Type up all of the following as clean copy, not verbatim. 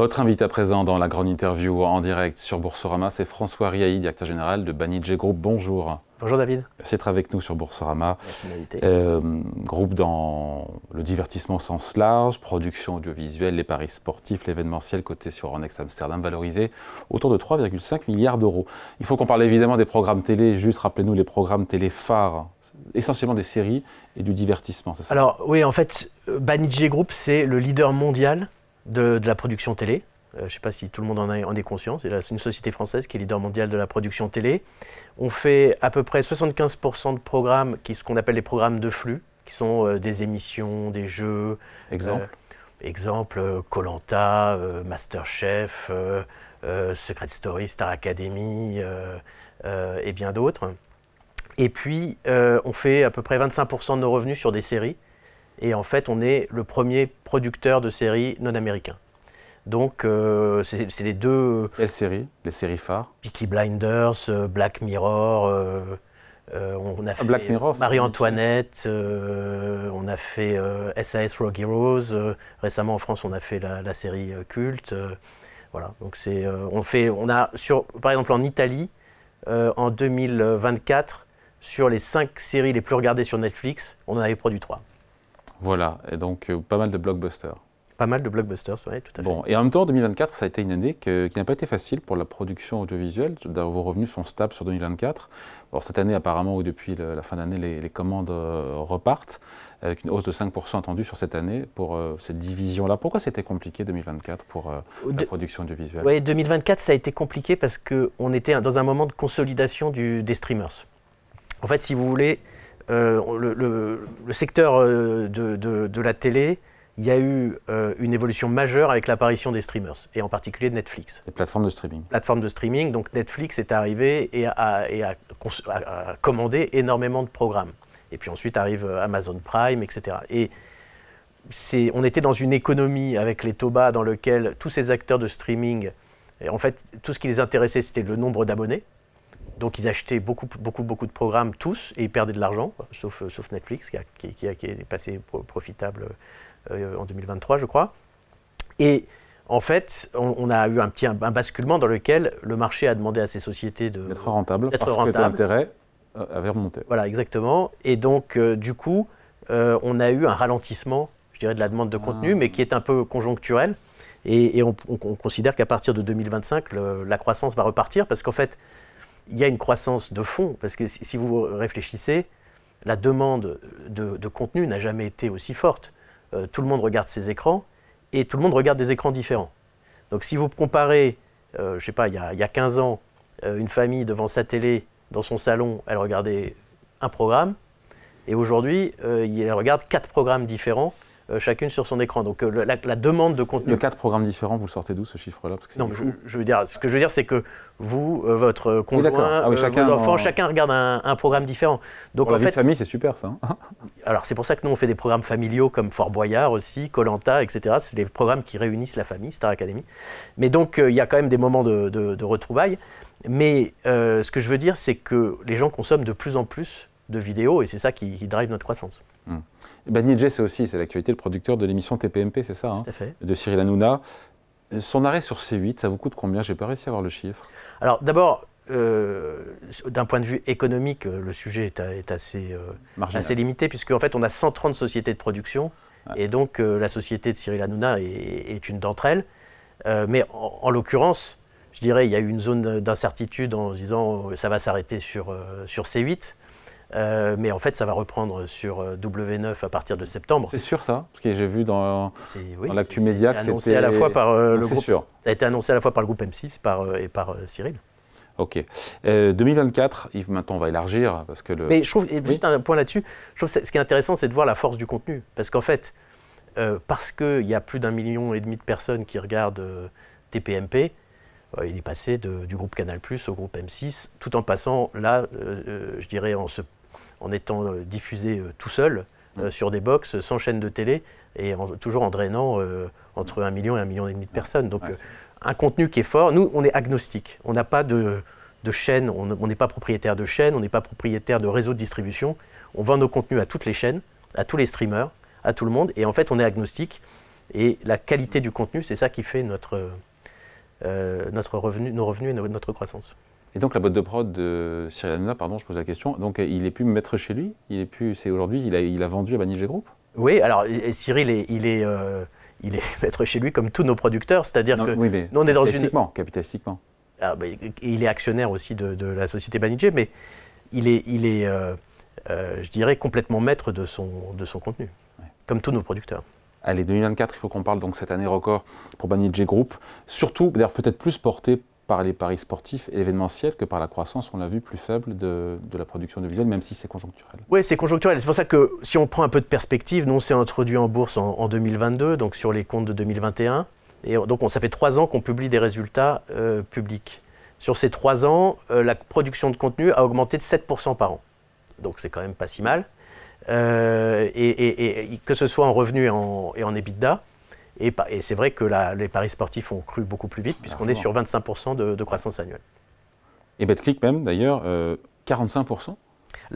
Votre invité à présent dans la grande interview en direct sur Boursorama, c'est François Riahi, directeur général de Banijay Group. Bonjour. Bonjour David. Merci d'être avec nous sur Boursorama. Merci de m'inviter. Groupe dans le divertissement au sens large, production audiovisuelle, les paris sportifs, l'événementiel, coté sur Euronext Amsterdam, valorisé autour de 3,5 milliards d'euros. Il faut qu'on parle évidemment des programmes télé. Juste rappelez-nous les programmes télé phares, essentiellement des séries et du divertissement, c'est ça? Alors oui, en fait, Banijay Group, c'est le leader mondial de la production télé. Je ne sais pas si tout le monde en est conscient. C'est une société française qui est leader mondial de la production télé. On fait à peu près 75% de programmes, ce qu'on appelle les programmes de flux, qui sont des émissions, des jeux. Exemple, Koh-Lanta, Masterchef, Secret Story, Star Academy et bien d'autres. Et puis, on fait à peu près 25% de nos revenus sur des séries. Et en fait, on est le premier producteur de séries non américains. Donc, c'est les deux... Quelles séries? Les séries phares? Peaky Blinders, Black Mirror, on a fait Black Mirror, Marie-Antoinette, on a fait SAS Rogue Heroes. Récemment, en France, on a fait la série culte. Voilà, donc par exemple, en Italie, en 2024, sur les 5 séries les plus regardées sur Netflix, on en avait produit 3. Voilà, et donc pas mal de blockbusters. Pas mal de blockbusters, oui, tout à fait. Bon, et en même temps, 2024, ça a été une année qui n'a pas été facile pour la production audiovisuelle. Vos revenus sont stables sur 2024. Alors, cette année, apparemment, ou depuis la fin d'année, les commandes repartent, avec une hausse de 5% attendue sur cette année pour cette division-là. Pourquoi c'était compliqué 2024 pour la production audiovisuelle? Oui, 2024, ça a été compliqué parce qu'on était dans un moment de consolidation des streamers. En fait, si vous voulez, le secteur de la télé, il y a eu une évolution majeure avec l'apparition des streamers, et en particulier de Netflix. Les plateformes de streaming. Plateformes de streaming, donc Netflix est arrivé et a commandé énormément de programmes. Et puis ensuite arrive Amazon Prime, etc. Et on était dans une économie avec les taux bas dans lequel tous ces acteurs de streaming, en fait, tout ce qui les intéressait, c'était le nombre d'abonnés. Donc ils achetaient beaucoup de programmes tous et ils perdaient de l'argent, sauf Netflix qui est passé profitable en 2023, je crois. Et en fait, on a eu un basculement dans lequel le marché a demandé à ces sociétés d'être rentables, parce que l'intérêt avait remonté. Voilà, exactement. Et donc, du coup, on a eu un ralentissement, je dirais, de la demande de contenu, mais qui est un peu conjoncturel. Et on considère qu'à partir de 2025, la croissance va repartir, parce qu'en fait, il y a une croissance de fond, parce que si vous réfléchissez, la demande de contenu n'a jamais été aussi forte. Tout le monde regarde ses écrans, et tout le monde regarde des écrans différents. Donc si vous comparez, je ne sais pas, il y a 15 ans, une famille devant sa télé, dans son salon, elle regardait un programme, et aujourd'hui, elle regarde 4 programmes différents, chacune sur son écran. Donc la demande de contenu... Le 4 programmes différents, vous le sortez d'où ce chiffre-là? Non, ce que je veux dire, c'est que vous, votre conjoint, vos enfants, chacun regarde un programme différent. Donc pour la vie de famille, c'est super ça. Alors c'est pour ça que nous on fait des programmes familiaux comme Fort Boyard aussi, Koh-Lanta, etc. C'est des programmes qui réunissent la famille, Star Academy. Mais donc il y a quand même des moments de retrouvailles. Mais ce que je veux dire, c'est que les gens consomment de plus en plus de vidéos et c'est ça qui drive notre croissance. Banijay, c'est l'actualité, le producteur de l'émission TPMP, c'est ça, Tout à fait. De Cyril Hanouna. Son arrêt sur C8, ça vous coûte combien? J'ai pas réussi à avoir le chiffre. Alors d'abord, d'un point de vue économique, le sujet est assez limité, puisque en fait on a 130 sociétés de production, et donc la société de Cyril Hanouna est une d'entre elles. Mais en l'occurrence, je dirais, il y a eu une zone d'incertitude en disant ça va s'arrêter sur C8. Mais en fait, ça va reprendre sur W9 à partir de septembre. C'est sûr ça? Parce que j'ai vu dans l'actu média que c'était à la fois par le groupe. Sûr. Ça a été annoncé à la fois par le groupe M6 et par Cyril. Ok. 2024, maintenant on va élargir parce que Mais je trouve, juste un point là-dessus, je trouve que ce qui est intéressant, c'est de voir la force du contenu. Parce qu'en fait, parce qu'il y a plus d'1,5 million de personnes qui regardent TPMP, il est passé du groupe Canal+ au groupe M6, tout en passant là, je dirais, en étant diffusé tout seul sur des box, sans chaîne de télé, et toujours en drainant entre 1 million et 1,5 million de personnes. Donc un contenu qui est fort. Nous, on est agnostique. On n'a pas de chaîne, on n'est pas propriétaire de chaîne, on n'est pas propriétaire de réseau de distribution. On vend nos contenus à toutes les chaînes, à tous les streamers, à tout le monde. Et en fait, on est agnostique. Et la qualité du contenu, c'est ça qui fait nos revenus et notre croissance. Et donc la boîte de prod de Cyril Hanouna, pardon, je pose la question, donc il est plus maître chez lui, aujourd'hui, il a vendu à Banijay Group? Oui, alors Cyril, il est maître chez lui comme tous nos producteurs, c'est-à-dire que oui, mais nous on est dans capitalistiquement. Ah, il est actionnaire aussi de la société Banijay, mais il est je dirais, complètement maître de son contenu, comme tous nos producteurs. Allez, 2024, il faut qu'on parle donc cette année record pour Banijay Group, surtout, d'ailleurs peut-être plus porté par les paris sportifs et événementiels que par la croissance, on l'a vu, plus faible de la production audiovisuelle, même si c'est conjoncturel. Oui, c'est conjoncturel. C'est pour ça que si on prend un peu de perspective, nous on s'est introduit en bourse en 2022, donc sur les comptes de 2021. Et donc ça fait 3 ans qu'on publie des résultats publics. Sur ces 3 ans, la production de contenu a augmenté de 7% par an. Donc c'est quand même pas si mal. Et que ce soit en revenus et en EBITDA. Et c'est vrai que les paris sportifs ont cru beaucoup plus vite, puisqu'on est sur 25% de croissance annuelle. Et Betclic même, d'ailleurs, 45%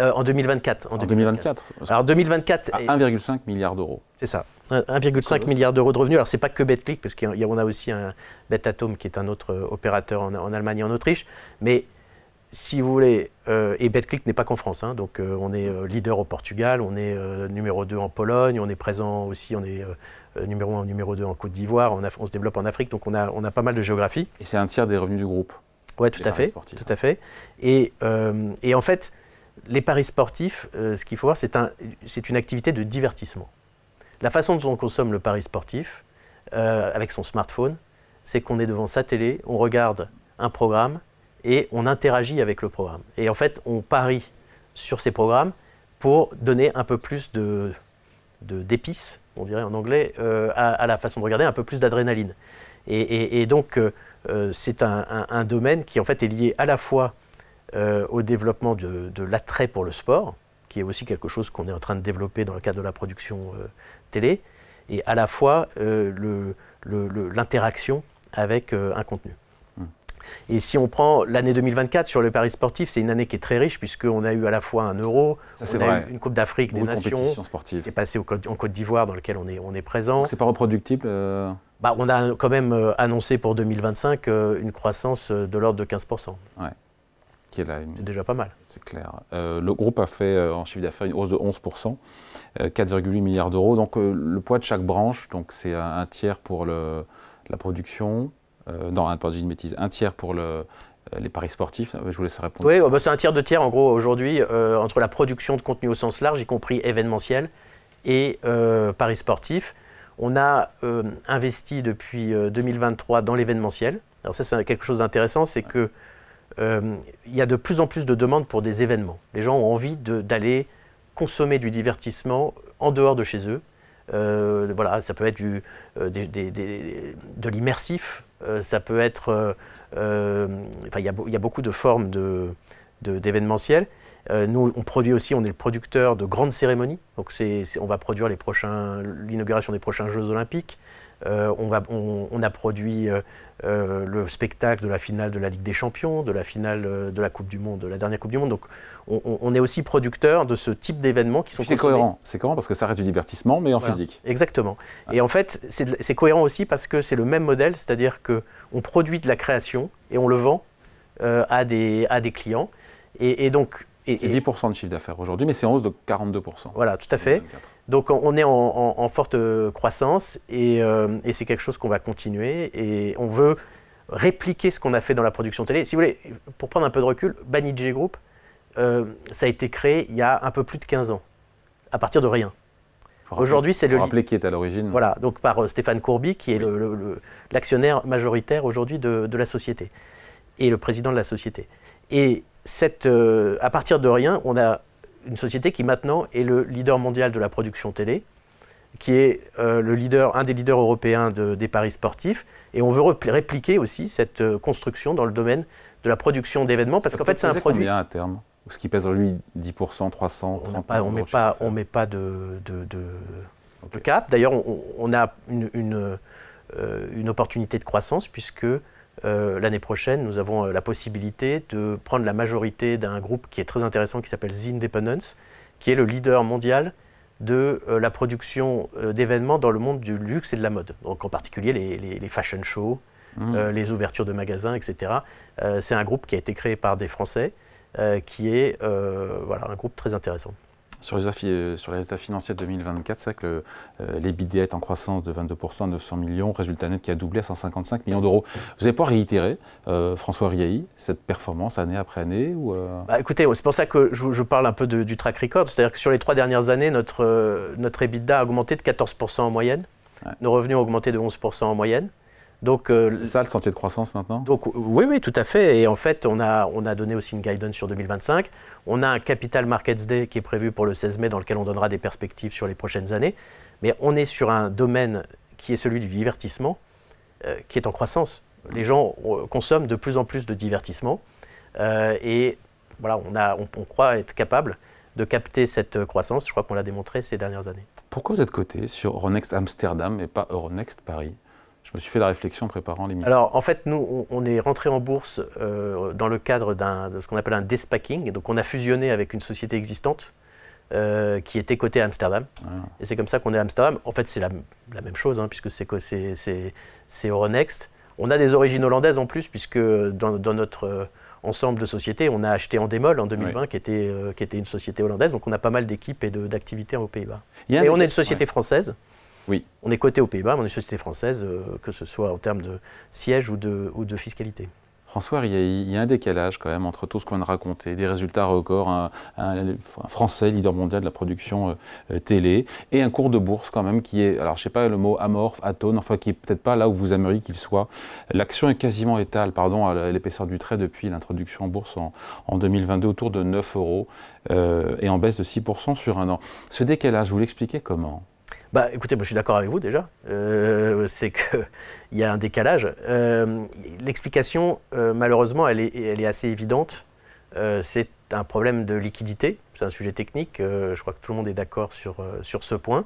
en 2024. En 2024. Alors 2024... À 1,5 milliard d'euros. C'est ça. 1,5 milliard d'euros de revenus. Alors, ce n'est pas que Betclic, parce qu'on a aussi un Betatom qui est un autre opérateur en Allemagne et en Autriche. Mais si vous voulez, et Betclic n'est pas qu'en France, hein, donc on est leader au Portugal, on est numéro 2 en Pologne, on est présent aussi, on est numéro 1 ou numéro 2 en Côte d'Ivoire, on se développe en Afrique, donc on a pas mal de géographie. Et c'est un tiers des revenus du groupe. Oui, tout à fait. Tout à fait. Et en fait, les paris sportifs, ce qu'il faut voir, c'est une activité de divertissement. La façon dont on consomme le pari sportif, avec son smartphone, c'est qu'on est devant sa télé, on regarde un programme et on interagit avec le programme. Et en fait, on parie sur ces programmes pour donner un peu plus d'épices, on dirait en anglais, à la façon de regarder, un peu plus d'adrénaline. Et donc, c'est un domaine qui en fait est lié à la fois au développement de l'attrait pour le sport, qui est aussi quelque chose qu'on est en train de développer dans le cadre de la production télé, et à la fois l'interaction avec un contenu. Et si on prend l'année 2024 sur le pari sportif, c'est une année qui est très riche, puisqu'on a eu à la fois un Euro, on a eu une Coupe d'Afrique des Nations, c'est passé en Côte d'Ivoire dans lequel on est présent. C'est pas reproductible On a quand même annoncé pour 2025 une croissance de l'ordre de 15%. Ouais. C'est déjà pas mal. C'est clair. Le groupe a fait en chiffre d'affaires une hausse de 11%, 4,8 milliards d'euros. Donc le poids de chaque branche, donc c'est un tiers pour la production, une bêtise, un tiers pour les paris sportifs. Je vous laisse répondre. Oui, c'est un tiers de tiers en gros aujourd'hui entre la production de contenu au sens large, y compris événementiel, et paris sportifs. On a investi depuis 2023 dans l'événementiel. Alors ça, c'est quelque chose d'intéressant, c'est que il y a de plus en plus de demandes pour des événements. Les gens ont envie d'aller consommer du divertissement en dehors de chez eux. Voilà, ça peut être de l'immersif, ça peut être... il y a beaucoup de formes d'événementiel. Nous, on produit aussi, on est le producteur de grandes cérémonies. Donc on va produire l'inauguration des prochains Jeux Olympiques. On a produit le spectacle de la finale de la Ligue des Champions, de la finale de la Coupe du Monde, de la dernière Coupe du Monde. Donc on est aussi producteur de ce type d'événements qui sont consommés. C'est cohérent parce que ça reste du divertissement, mais en physique. Exactement. Ouais. Et en fait, c'est cohérent aussi parce que c'est le même modèle, c'est-à-dire qu'on produit de la création et on le vend à des clients. Et donc... C'est 10% de chiffre d'affaires aujourd'hui, mais c'est en hausse de 42%. Voilà, tout à fait. 2024. Donc on est en forte croissance et c'est quelque chose qu'on va continuer et on veut répliquer ce qu'on a fait dans la production télé. Si vous voulez, pour prendre un peu de recul, Banijay Group, ça a été créé il y a un peu plus de 15 ans, à partir de rien. Aujourd'hui, c'est le... rappeler qui est à l'origine. Voilà, donc par Stéphane Courby, qui est l'actionnaire majoritaire aujourd'hui de la société et le président de la société. Et à partir de rien, on a une société qui maintenant est le leader mondial de la production télé, qui est un des leaders européens des paris sportifs. Et on veut répliquer aussi cette construction dans le domaine de la production d'événements, parce qu'en fait c'est un produit... Combien à terme? Ce qui pèse lui 10%, 300, 30%. On ne met pas de cap. D'ailleurs, on a une opportunité de croissance, puisque l'année prochaine, nous avons la possibilité de prendre la majorité d'un groupe qui est très intéressant, qui s'appelle The Independents, qui est le leader mondial de la production d'événements dans le monde du luxe et de la mode. Donc en particulier les fashion shows, les ouvertures de magasins, etc. C'est un groupe qui a été créé par des Français, qui est voilà, un groupe très intéressant. Sur les résultats financiers de 2024, c'est vrai que l'EBITDA est en croissance de 22% à 900 millions, résultat net qui a doublé à 155 millions d'euros. Vous allez pouvoir réitérer, François Riahi, cette performance année après année ou Écoutez, c'est pour ça que je parle un peu du track record. C'est-à-dire que sur les 3 dernières années, notre EBITDA a augmenté de 14% en moyenne. Ouais. Nos revenus ont augmenté de 11% en moyenne. C'est ça le sentier de croissance maintenant? Donc, oui, tout à fait. Et en fait, on a donné aussi une guidance sur 2025. On a un Capital Markets Day qui est prévu pour le 16 mai dans lequel on donnera des perspectives sur les prochaines années. Mais on est sur un domaine qui est celui du divertissement, qui est en croissance. Les gens consomment de plus en plus de divertissement. Et voilà, on croit être capable de capter cette croissance. Je crois qu'on l'a démontré ces dernières années. Pourquoi vous êtes coté sur Euronext Amsterdam et pas Euronext Paris? Je me suis fait la réflexion en préparant l'émission. Alors, en fait, nous, on est rentré en bourse dans le cadre de ce qu'on appelle un despacking. Donc, on a fusionné avec une société existante qui était cotée à Amsterdam. Ah. Et c'est comme ça qu'on est à Amsterdam. En fait, c'est la même chose, hein, puisque c'est Euronext. On a des origines hollandaises en plus, puisque dans notre ensemble de sociétés, on a acheté Endemol en 2020, qui était une société hollandaise. Donc, on a pas mal d'équipes et d'activités aux Pays-Bas. Et on est une société française. Oui. On est coté aux Pays-Bas, mais on est une société française, que ce soit en termes de siège ou de fiscalité. François, il y a un décalage quand même entre tout ce qu'on vient de raconter, des résultats records, un Français leader mondial de la production télé, et un cours de bourse quand même qui est, alors je ne sais pas le mot amorphe, atone, enfin qui n'est peut-être pas là où vous aimeriez qu'il soit. L'action est quasiment étale, pardon, à l'épaisseur du trait depuis l'introduction en bourse en 2022, autour de 9 euros, et en baisse de 6% sur un an. Ce décalage, vous l'expliquez comment ? Écoutez, moi, je suis d'accord avec vous déjà. C'est qu'il y a un décalage. L'explication, malheureusement, elle est assez évidente. C'est un problème de liquidité. C'est un sujet technique. Je crois que tout le monde est d'accord sur ce point.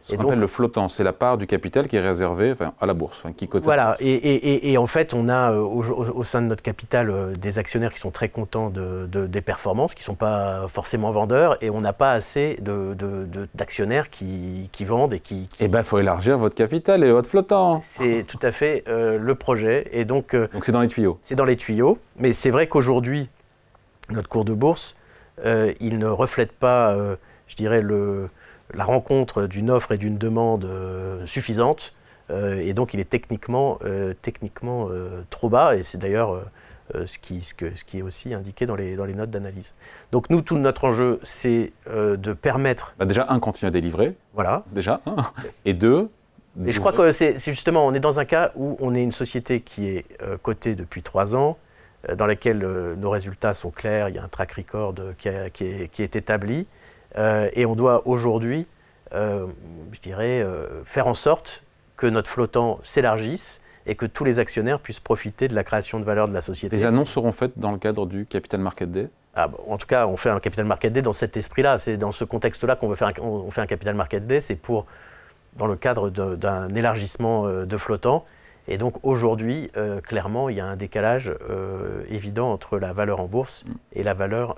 Ce qu'on appelle le flottant, c'est la part du capital qui est réservée à la bourse, qui cote. Voilà, et en fait, on a au sein de notre capital des actionnaires qui sont très contents des performances, qui ne sont pas forcément vendeurs, et on n'a pas assez d'actionnaires qui vendent et qui... Eh bien, il faut élargir votre capital et votre flottant. C'est tout à fait le projet. Et donc c'est dans les tuyaux. C'est dans les tuyaux, mais c'est vrai qu'aujourd'hui, notre cours de bourse, il ne reflète pas, je dirais, la rencontre d'une offre et d'une demande suffisante, et donc il est techniquement trop bas, et c'est d'ailleurs ce qui est aussi indiqué dans les notes d'analyse. Donc nous, tout notre enjeu, c'est de permettre... déjà, continuer à délivrer, voilà. Déjà, et deux... Et je crois que c'est justement, on est dans un cas où on est une société qui est cotée depuis 3 ans, dans laquelle nos résultats sont clairs, il y a un track record qui est établi, et on doit aujourd'hui, je dirais, faire en sorte que notre flottant s'élargisse et que tous les actionnaires puissent profiter de la création de valeur de la société. Les annonces seront faites dans le cadre du Capital Market Day? En tout cas, on fait un Capital Market Day dans cet esprit-là. C'est dans ce contexte-là qu'on on fait un Capital Market Day. C'est dans le cadre d'un élargissement de flottant. Et donc aujourd'hui, clairement, il y a un décalage évident entre la valeur en bourse et la valeur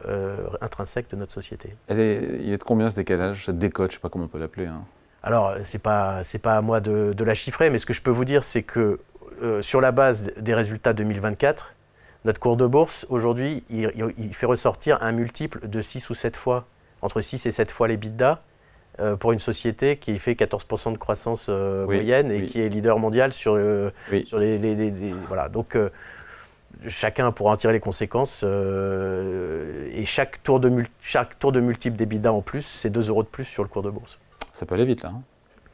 intrinsèque de notre société. Il est de combien ce décalage, cette décote, je ne sais pas comment on peut l'appeler, hein. Alors, c'est pas à moi de la chiffrer, mais ce que je peux vous dire, c'est que sur la base des résultats 2024, notre cours de bourse, aujourd'hui, il fait ressortir un multiple de 6 ou 7 fois, entre 6 et 7 fois l'EBITDA, pour une société qui fait 14% de croissance moyenne et qui est leader mondial sur les voilà. Donc chacun pourra en tirer les conséquences, et chaque tour de multiple d'EBITDA en plus, c'est 2 euros de plus sur le cours de bourse. Ça peut aller vite là, hein.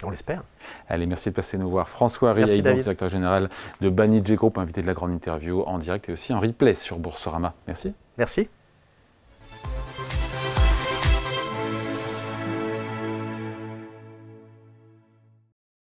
On l'espère. Allez, merci de passer nous voir. François Riahi, directeur général de Banijay Group, invité de la grande interview en direct et aussi en replay sur Boursorama. Merci. Merci.